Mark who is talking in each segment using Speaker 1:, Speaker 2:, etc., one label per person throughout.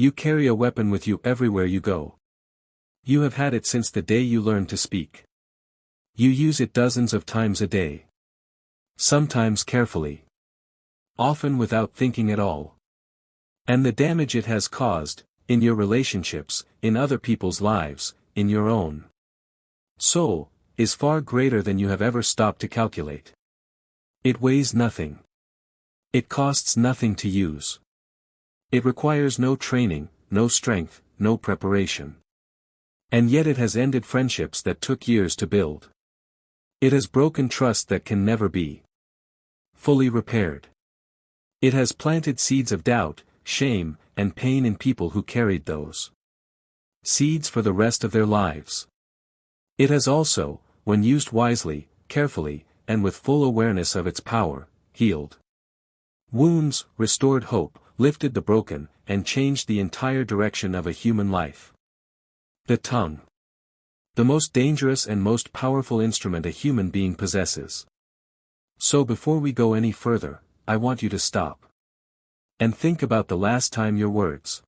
Speaker 1: You carry a weapon with you everywhere you go. You have had it since the day you learned to speak. You use it dozens of times a day. Sometimes carefully. Often without thinking at all. And the damage it has caused, in your relationships, in other people's lives, in your own soul, is far greater than you have ever stopped to calculate. It weighs nothing. It costs nothing to use. It requires no training, no strength, no preparation. And yet it has ended friendships that took years to build. It has broken trust that can never be fully repaired. It has planted seeds of doubt, shame, and pain in people who carried those seeds for the rest of their lives. It has also, when used wisely, carefully, and with full awareness of its power, healed wounds, restored hope, lifted the broken, and changed the entire direction of a human life. The tongue. The most dangerous and most powerful instrument a human being possesses. So before we go any further, I want you to stop. And think about the last time your words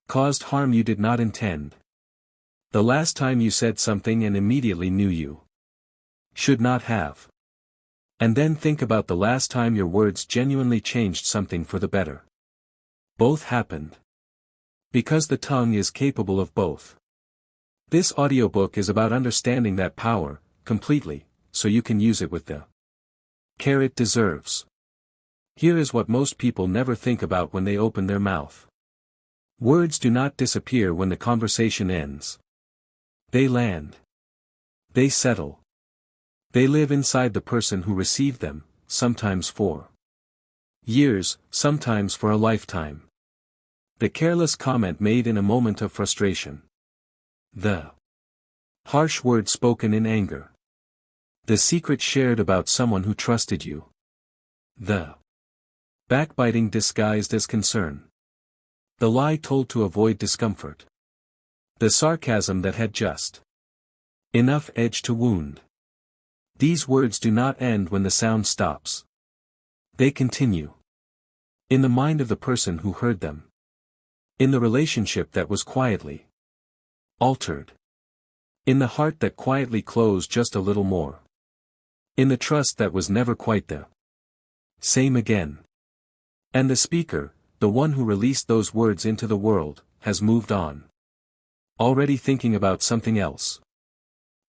Speaker 1: caused harm you did not intend. The last time you said something and immediately knew you should not have. And then think about the last time your words genuinely changed something for the better. Both happened. Because the tongue is capable of both. This audiobook is about understanding that power, completely, so you can use it with the care it deserves. Here is what most people never think about when they open their mouth. Words do not disappear when the conversation ends. They land. They settle. They live inside the person who received them, sometimes for years, sometimes for a lifetime. The careless comment made in a moment of frustration. The harsh word spoken in anger. The secret shared about someone who trusted you. The backbiting disguised as concern. The lie told to avoid discomfort. The sarcasm that had just enough edge to wound. These words do not end when the sound stops. They continue. In the mind of the person who heard them. In the relationship that was quietly altered. In the heart that quietly closed just a little more. In the trust that was never quite the same again. And the speaker, the one who released those words into the world, has moved on. Already thinking about something else.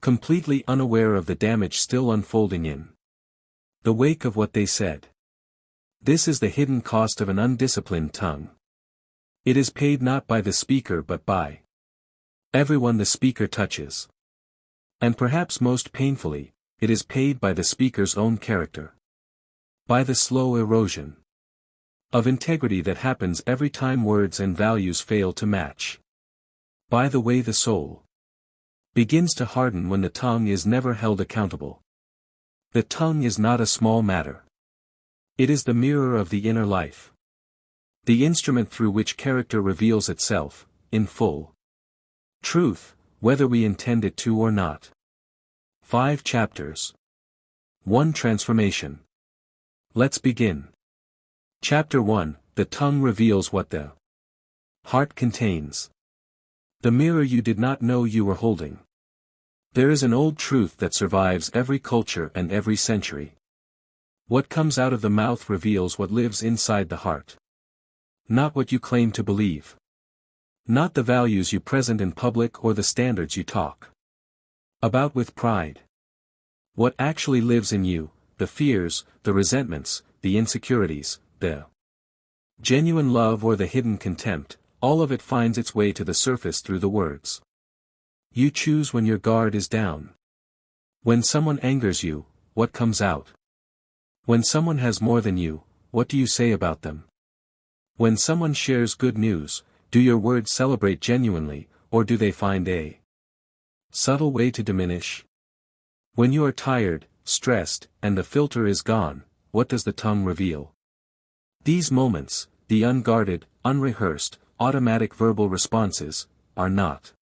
Speaker 1: Completely unaware of the damage still unfolding in the wake of what they said. This is the hidden cost of an undisciplined tongue. It is paid not by the speaker but by everyone the speaker touches. And perhaps most painfully, it is paid by the speaker's own character. By the slow erosion of integrity that happens every time words and values fail to match. By the way the soul begins to harden when the tongue is never held accountable. The tongue is not a small matter. It is the mirror of the inner life. The instrument through which character reveals itself, in full truth, whether we intend it to or not. 5 chapters. 1 transformation. Let's begin. Chapter 1, The tongue reveals what the heart contains. The mirror you did not know you were holding. There is an old truth that survives every culture and every century. What comes out of the mouth reveals what lives inside the heart. Not what you claim to believe. Not the values you present in public or the standards you talk about with pride. What actually lives in you, the fears, the resentments, the insecurities, the genuine love or the hidden contempt, all of it finds its way to the surface through the words you choose when your guard is down. When someone angers you, what comes out? When someone has more than you, what do you say about them? When someone shares good news, do your words celebrate genuinely, or do they find a subtle way to diminish? When you are tired, stressed, and the filter is gone, what does the tongue reveal? These moments, the unguarded, unrehearsed, automatic verbal responses, are not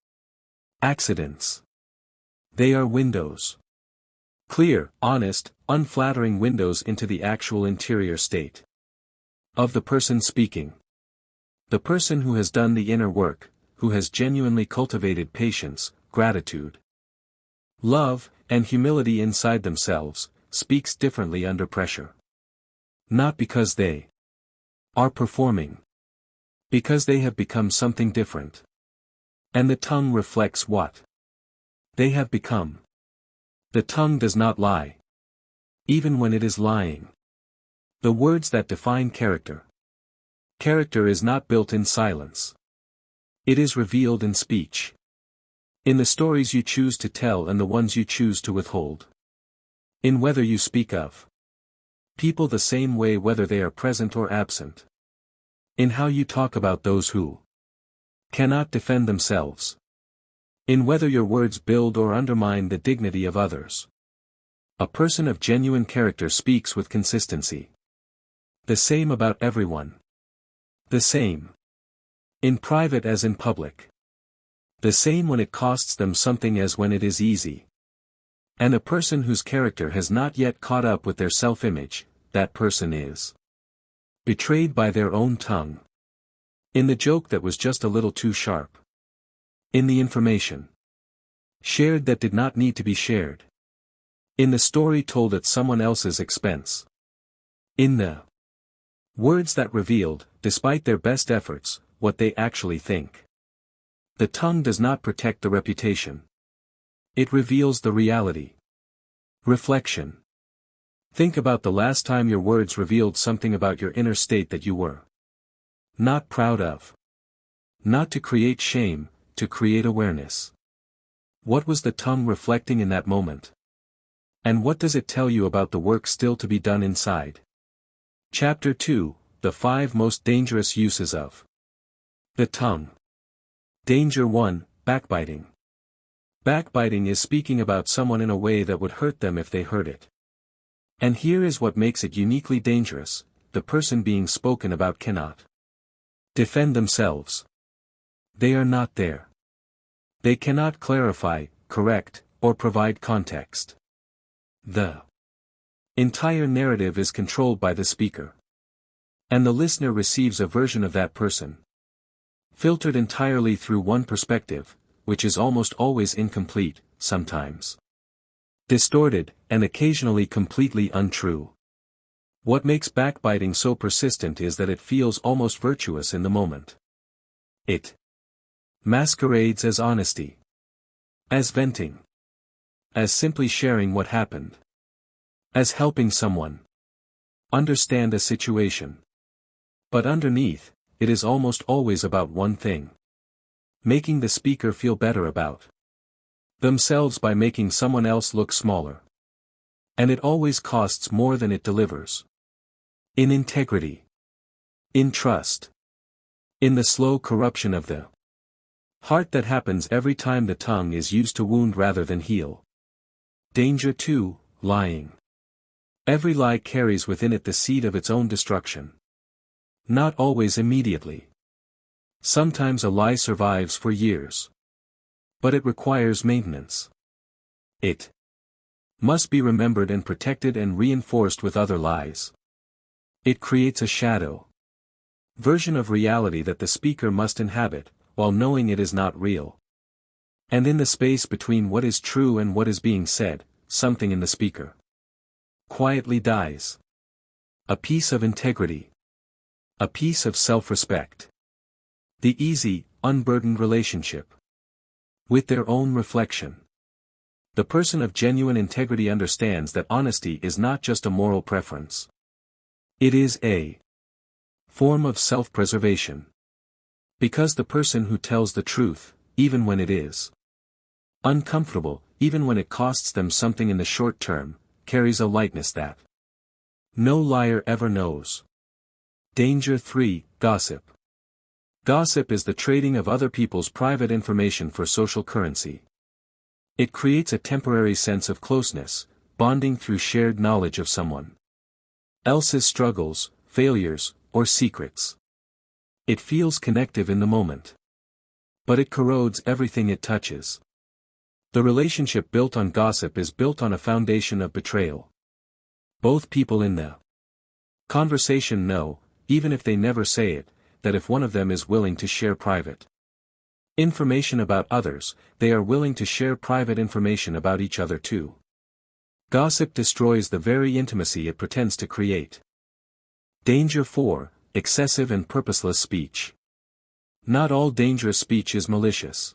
Speaker 1: accidents. They are windows. Clear, honest, unflattering windows into the actual interior state of the person speaking. The person who has done the inner work, who has genuinely cultivated patience, gratitude, love, and humility inside themselves, speaks differently under pressure. Not because they are performing. Because they have become something different. And the tongue reflects what they have become. The tongue does not lie. Even when it is lying. The words that define character. Character is not built in silence. It is revealed in speech. In the stories you choose to tell and the ones you choose to withhold. In whether you speak of people the same way whether they are present or absent. In how you talk about those who cannot defend themselves. In whether your words build or undermine the dignity of others. A person of genuine character speaks with consistency. The same about everyone. The same. In private as in public. The same when it costs them something as when it is easy. And a person whose character has not yet caught up with their self-image, that person is betrayed by their own tongue. In the joke that was just a little too sharp. In the information shared that did not need to be shared. In the story told at someone else's expense. In the words that revealed, despite their best efforts, what they actually think. The tongue does not protect the reputation. It reveals the reality. Reflection. Think about the last time your words revealed something about your inner state that you were not proud of. Not to create shame, to create awareness. What was the tongue reflecting in that moment? And what does it tell you about the work still to be done inside? Chapter 2, The 5 Most Dangerous Uses of the Tongue. Danger 1, Backbiting. Backbiting is speaking about someone in a way that would hurt them if they heard it. And here is what makes it uniquely dangerous: the person being spoken about cannot defend themselves. They are not there. They cannot clarify, correct, or provide context. The entire narrative is controlled by the speaker. And the listener receives a version of that person, filtered entirely through one perspective, which is almost always incomplete, sometimes distorted, and occasionally completely untrue. What makes backbiting so persistent is that it feels almost virtuous in the moment. It masquerades as honesty, as venting, as simply sharing what happened, as helping someone understand a situation. But underneath, it is almost always about one thing: making the speaker feel better about themselves by making someone else look smaller. And it always costs more than it delivers. In integrity. In trust. In the slow corruption of the heart that happens every time the tongue is used to wound rather than heal. Danger 2, Lying. Every lie carries within it the seed of its own destruction. Not always immediately. Sometimes a lie survives for years. But it requires maintenance. It must be remembered and protected and reinforced with other lies. It creates a shadow version of reality that the speaker must inhabit, while knowing it is not real. And in the space between what is true and what is being said, something in the speaker quietly dies. A piece of integrity. A piece of self-respect. The easy, unburdened relationship with their own reflection. The person of genuine integrity understands that honesty is not just a moral preference. It is a form of self-preservation. Because the person who tells the truth, even when it is uncomfortable, even when it costs them something in the short term, carries a lightness that no liar ever knows. Danger 3, Gossip. Gossip is the trading of other people's private information for social currency. It creates a temporary sense of closeness, bonding through shared knowledge of someone else's struggles, failures, or secrets. It feels connective in the moment. But it corrodes everything it touches. The relationship built on gossip is built on a foundation of betrayal. Both people in the conversation know, even if they never say it, that if one of them is willing to share private information about others, they are willing to share private information about each other too. Gossip destroys the very intimacy it pretends to create. Danger 4. Excessive and purposeless speech. Not all dangerous speech is malicious.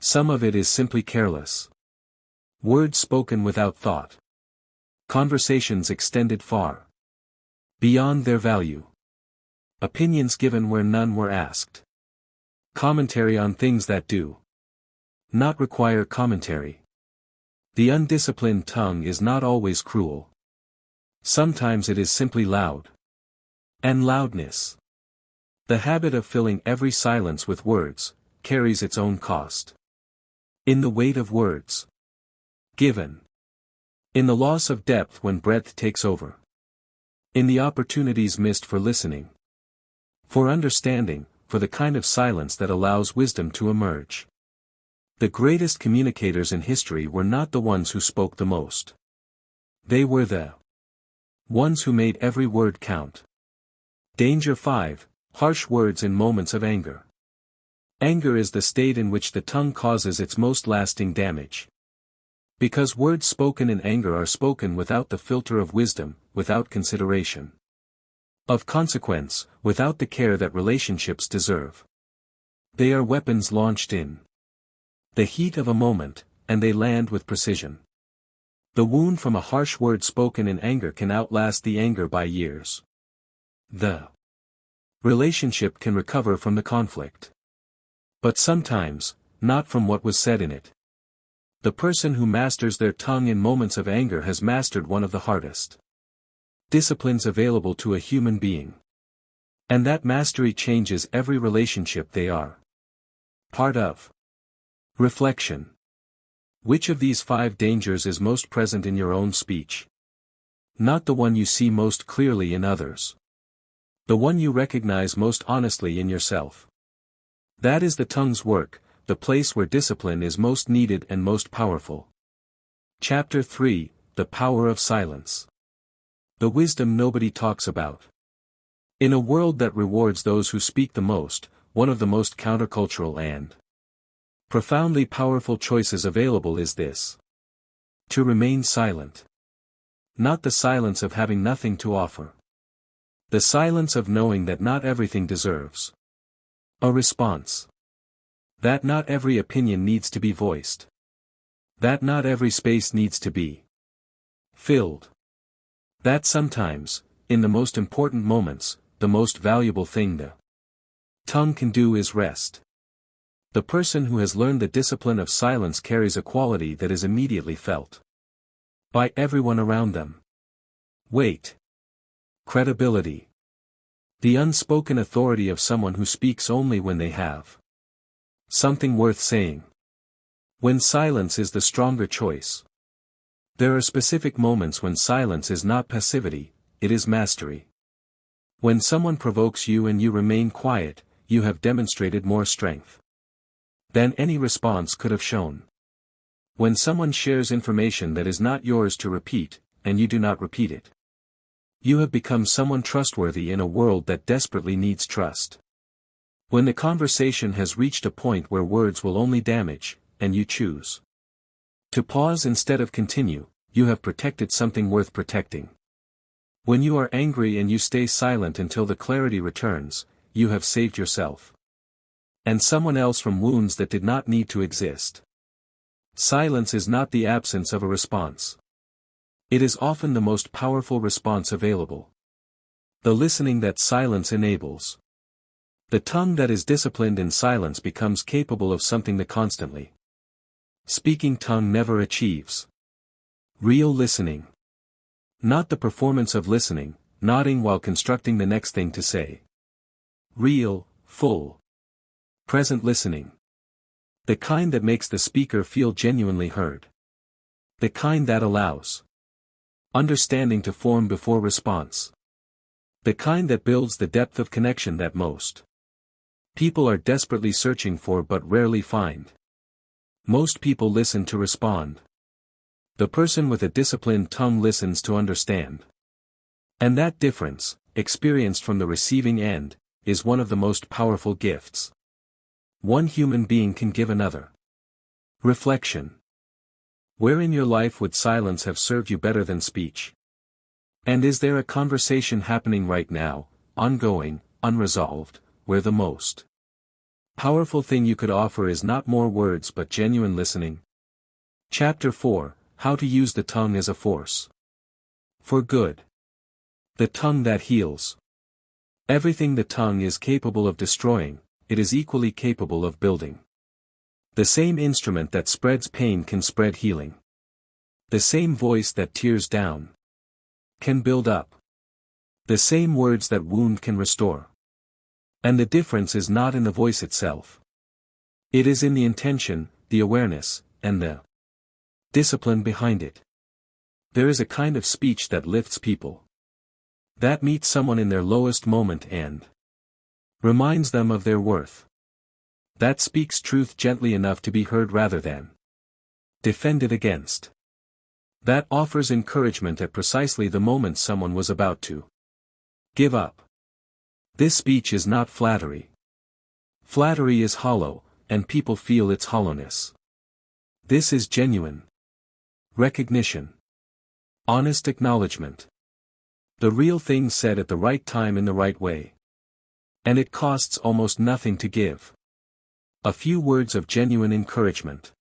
Speaker 1: Some of it is simply careless. Words spoken without thought. Conversations extended far beyond their value. Opinions given where none were asked. Commentary on things that do not require commentary. The undisciplined tongue is not always cruel. Sometimes it is simply loud. And loudness, the habit of filling every silence with words, carries its own cost. In the weight of words given. In the loss of depth when breadth takes over. In the opportunities missed for listening. For understanding, for the kind of silence that allows wisdom to emerge. The greatest communicators in history were not the ones who spoke the most. They were the ones who made every word count. Danger 5. Harsh words in moments of anger. Anger is the state in which the tongue causes its most lasting damage. Because words spoken in anger are spoken without the filter of wisdom, without consideration of consequence, without the care that relationships deserve. They are weapons launched in the heat of a moment, and they land with precision. The wound from a harsh word spoken in anger can outlast the anger by years. The relationship can recover from the conflict. But sometimes, not from what was said in it. The person who masters their tongue in moments of anger has mastered one of the hardest disciplines available to a human being. And that mastery changes every relationship they are part of. Reflection. Which of these 5 dangers is most present in your own speech? Not the one you see most clearly in others. The one you recognize most honestly in yourself. That is the tongue's work, the place where discipline is most needed and most powerful. Chapter 3. The Power of Silence. The wisdom nobody talks about. In a world that rewards those who speak the most, one of the most countercultural and profoundly powerful choices available is this: to remain silent. Not the silence of having nothing to offer. The silence of knowing that not everything deserves a response. That not every opinion needs to be voiced. That not every space needs to be filled. That sometimes, in the most important moments, the most valuable thing the tongue can do is rest. The person who has learned the discipline of silence carries a quality that is immediately felt by everyone around them. Weight. Credibility. The unspoken authority of someone who speaks only when they have something worth saying. When silence is the stronger choice. There are specific moments when silence is not passivity, it is mastery. When someone provokes you and you remain quiet, you have demonstrated more strength than any response could have shown. When someone shares information that is not yours to repeat, and you do not repeat it, you have become someone trustworthy in a world that desperately needs trust. When the conversation has reached a point where words will only damage, and you choose to pause instead of continue, you have protected something worth protecting. When you are angry and you stay silent until the clarity returns, you have saved yourself and someone else from wounds that did not need to exist. Silence is not the absence of a response. It is often the most powerful response available. The listening that silence enables. The tongue that is disciplined in silence becomes capable of something the constantly speaking tongue never achieves. Real listening. Not the performance of listening, nodding while constructing the next thing to say. Real, full, present listening. The kind that makes the speaker feel genuinely heard. The kind that allows understanding to form before response. The kind that builds the depth of connection that most people are desperately searching for but rarely find. Most people listen to respond. The person with a disciplined tongue listens to understand. And that difference, experienced from the receiving end, is one of the most powerful gifts one human being can give another. Reflection. Where in your life would silence have served you better than speech? And is there a conversation happening right now, ongoing, unresolved, where the most powerful thing you could offer is not more words but genuine listening? Chapter 4, How to Use the Tongue as a Force for Good. The tongue that heals. Everything the tongue is capable of destroying, it is equally capable of building. The same instrument that spreads pain can spread healing. The same voice that tears down can build up. The same words that wound can restore. And the difference is not in the voice itself. It is in the intention, the awareness, and the discipline behind it. There is a kind of speech that lifts people, that meets someone in their lowest moment and reminds them of their worth. That speaks truth gently enough to be heard rather than defended against. That offers encouragement at precisely the moment someone was about to give up. This speech is not flattery. Flattery is hollow, and people feel its hollowness. This is genuine recognition. Honest acknowledgement. The real thing said at the right time in the right way. And it costs almost nothing to give. A few words of genuine encouragement.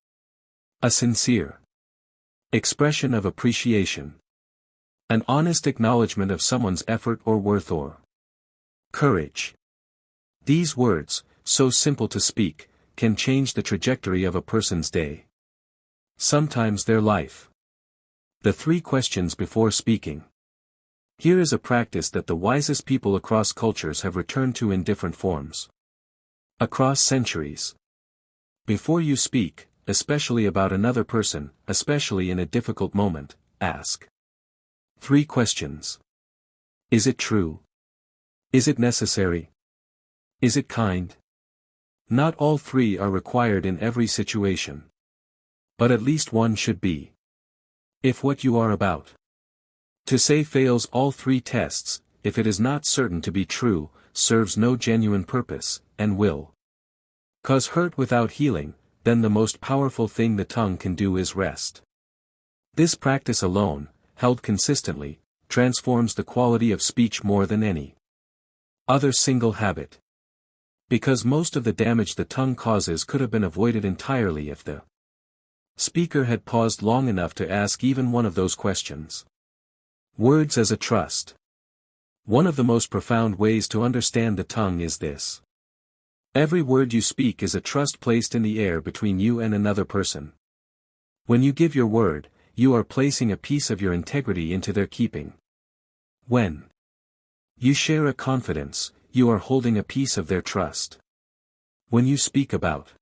Speaker 1: A sincere expression of appreciation. An honest acknowledgement of someone's effort or worth or courage. These words, so simple to speak, can change the trajectory of a person's day. Sometimes their life. The 3 questions before speaking. Here is a practice that the wisest people across cultures have returned to in different forms. Across centuries. Before you speak, especially about another person, especially in a difficult moment, ask 3 questions. Is it true? Is it necessary? Is it kind? Not all 3 are required in every situation. But at least one should be. If what you are about to say fails all 3 tests, if it is not certain to be true, serves no genuine purpose, and will cause hurt without healing, then the most powerful thing the tongue can do is rest. This practice alone, held consistently, transforms the quality of speech more than any other single habit. Because most of the damage the tongue causes could have been avoided entirely if the speaker had paused long enough to ask even one of those questions. Words as a trust. One of the most profound ways to understand the tongue is this. Every word you speak is a trust placed in the air between you and another person. When you give your word, you are placing a piece of your integrity into their keeping. When you share a confidence, you are holding a piece of their trust. When you speak about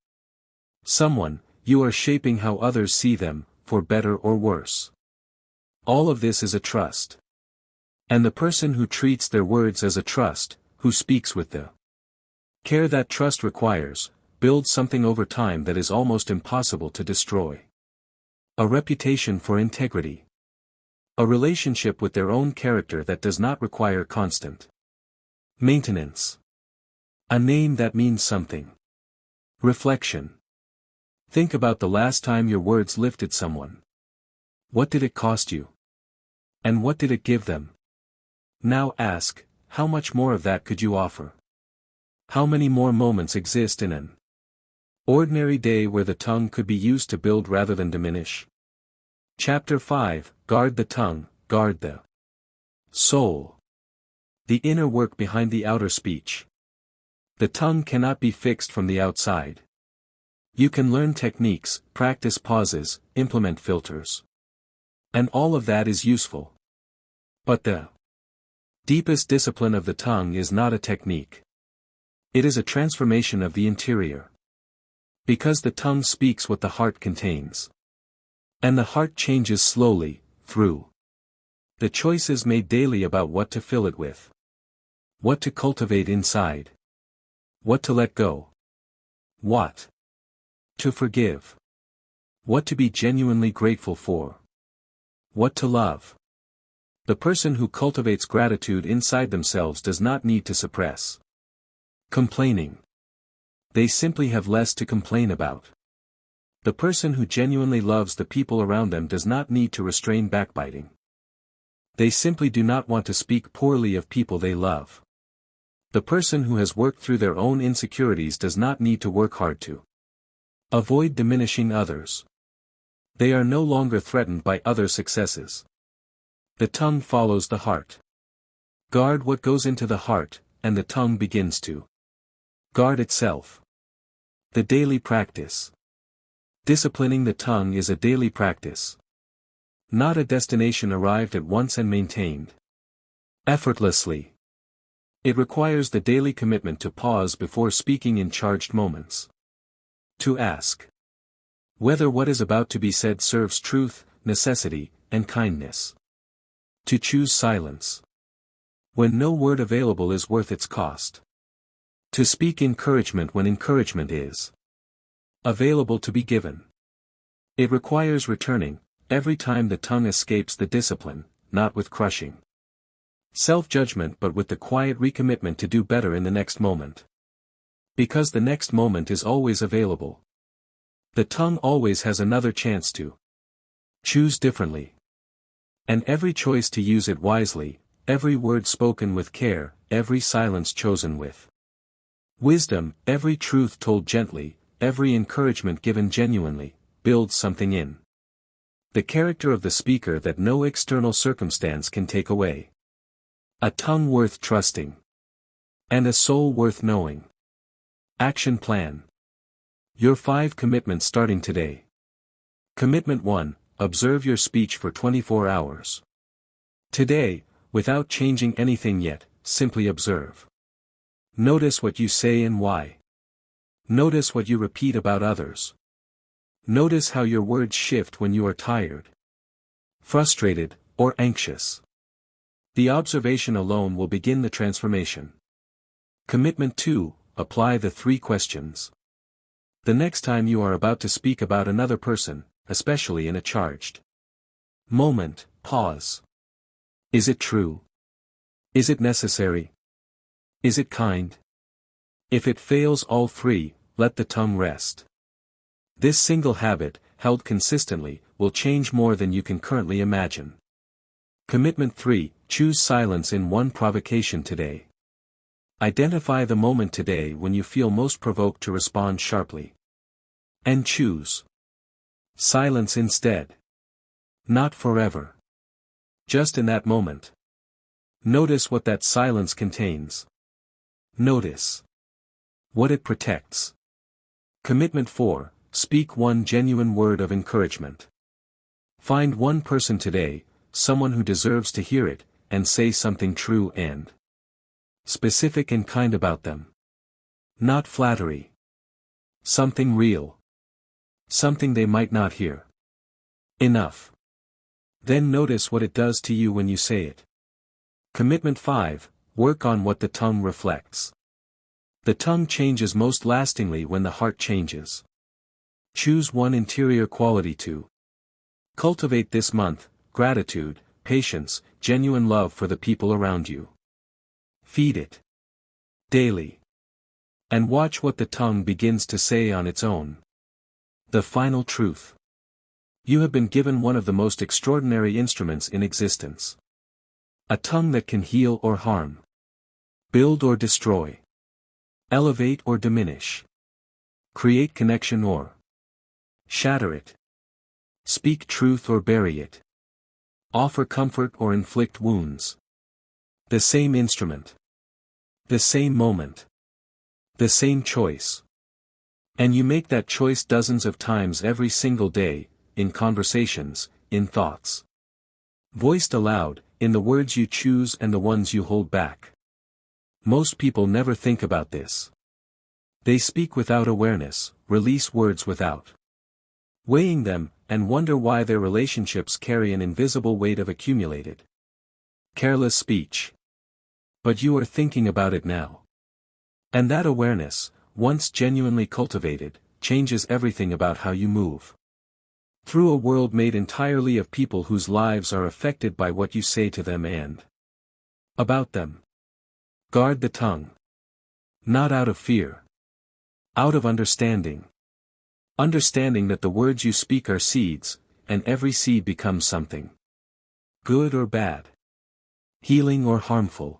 Speaker 1: someone, you are shaping how others see them, for better or worse. All of this is a trust. And the person who treats their words as a trust, who speaks with the care that trust requires, builds something over time that is almost impossible to destroy. A reputation for integrity. A relationship with their own character that does not require constant maintenance. A name that means something. Reflection. Think about the last time your words lifted someone. What did it cost you? And what did it give them? Now ask, how much more of that could you offer? How many more moments exist in an ordinary day where the tongue could be used to build rather than diminish? Chapter 5, Guard the tongue, guard the soul. The inner work behind the outer speech. The tongue cannot be fixed from the outside. You can learn techniques, practice pauses, implement filters. And all of that is useful. But the deepest discipline of the tongue is not a technique. It is a transformation of the interior. Because the tongue speaks what the heart contains. And the heart changes slowly, through the choices made daily about what to fill it with. What to cultivate inside. What to let go. What to forgive. What to be genuinely grateful for. What to love. The person who cultivates gratitude inside themselves does not need to suppress Complaining. They simply have less to complain about. The person who genuinely loves the people around them does not need to restrain backbiting. They simply do not want to speak poorly of people they love. The person who has worked through their own insecurities does not need to work hard to avoid diminishing others. They are no longer threatened by other successes. The tongue follows the heart. Guard what goes into the heart, and the tongue begins to guard itself. The daily practice. Disciplining the tongue is a daily practice. Not a destination arrived at once and maintained effortlessly. It requires the daily commitment to pause before speaking in charged moments. To ask whether what is about to be said serves truth, necessity, and kindness. To choose silence when no word available is worth its cost. To speak encouragement when encouragement is available to be given. It requires returning, every time the tongue escapes the discipline, not with crushing self-judgment but with the quiet recommitment to do better in the next moment. Because the next moment is always available. The tongue always has another chance to choose differently. And every choice to use it wisely, every word spoken with care, every silence chosen with wisdom, every truth told gently, every encouragement given genuinely, builds something in the character of the speaker that no external circumstance can take away. A tongue worth trusting. And a soul worth knowing. Action plan. Your 5 commitments starting today. Commitment 1, observe your speech for 24 hours. Today, without changing anything yet, simply observe. Notice what you say and why. Notice what you repeat about others. Notice how your words shift when you are tired, frustrated, or anxious. The observation alone will begin the transformation. Commitment 2, apply the 3 questions. The next time you are about to speak about another person, especially in a charged moment, pause. Is it true? Is it necessary? Is it kind? If it fails all 3, let the tongue rest. This single habit, held consistently, will change more than you can currently imagine. Commitment 3, choose silence in one provocation today. Identify the moment today when you feel most provoked to respond sharply. And choose silence instead. Not forever. Just in that moment. Notice what that silence contains. Notice what it protects. Commitment 4, speak one genuine word of encouragement. Find one person today, someone who deserves to hear it, and say something true and specific and kind about them. Not flattery. Something real. Something they might not hear. Enough. Then notice what it does to you when you say it. Commitment 5, work on what the tongue reflects. The tongue changes most lastingly when the heart changes. Choose one interior quality to cultivate this month: gratitude, patience, genuine love for the people around you. Feed it daily. And watch what the tongue begins to say on its own. The final truth. You have been given one of the most extraordinary instruments in existence. A tongue that can heal or harm. Build or destroy. Elevate or diminish. Create connection or shatter it. Speak truth or bury it. Offer comfort or inflict wounds. The same instrument. The same moment. The same choice. And you make that choice dozens of times every single day, in conversations, in thoughts voiced aloud, in the words you choose and the ones you hold back. Most people never think about this. They speak without awareness, release words without weighing them, and wonder why their relationships carry an invisible weight of accumulated careless speech. But you are thinking about it now. And that awareness, once genuinely cultivated, changes everything about how you move through a world made entirely of people whose lives are affected by what you say to them and about them. Guard the tongue. Not out of fear. Out of understanding. Understanding that the words you speak are seeds, and every seed becomes something. Good or bad. Healing or harmful.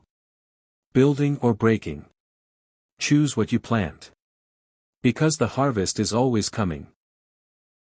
Speaker 1: Building or breaking. Choose what you plant. Because the harvest is always coming.